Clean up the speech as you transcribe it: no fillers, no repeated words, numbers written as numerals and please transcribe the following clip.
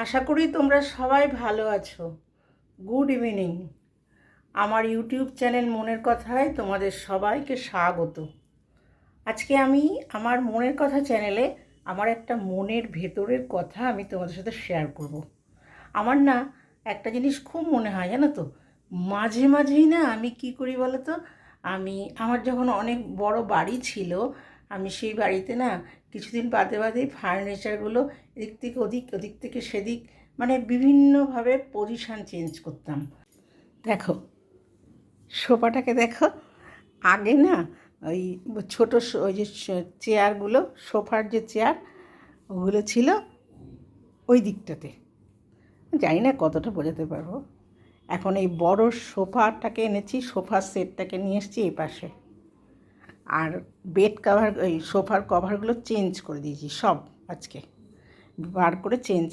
আশা করি তোমরা সবাই ভালো আছো। Good evening. আমার ইউটিউব চ্যানেল মনের কথায় তোমাদের সবাইকে স্বাগত। আজকে আমি আমার মনের কথা চ্যানেলে আমার একটা মনের ভেতরের কথা আমি তোমাদের সাথে শেয়ার করব। আমার না একটা জিনিস খুব মনে হয়, জানো তো, মাঝে মাঝেই না আমি কি করি বলো তো, আমার যখন অনেক বড় বাড়ি ছিল, আমি সেই বাড়িতে না কিছুদিন বাদে বাদেই ফার্নিচারগুলো এদিক থেকে ওদিক, ওদিক থেকে সেদিক, মানে বিভিন্নভাবে পজিশান চেঞ্জ করতাম। দেখো, সোফাটাকে দেখো। আগে না ওই ছোটো ওই যে চেয়ারগুলো, সোফার যে চেয়ার, ওগুলো ছিল ওই দিকটাতে। জানি না কতটা বোঝাতে পারবো। এখন এই বড় সোফাটাকে এনেছি, সোফার সেটটাকে নিয়ে এসেছি এই পাশে। আর বেড কাভার, ওই সোফার কভারগুলো চেঞ্জ করে দিয়েছি সব, আজকে বার করে চেঞ্জ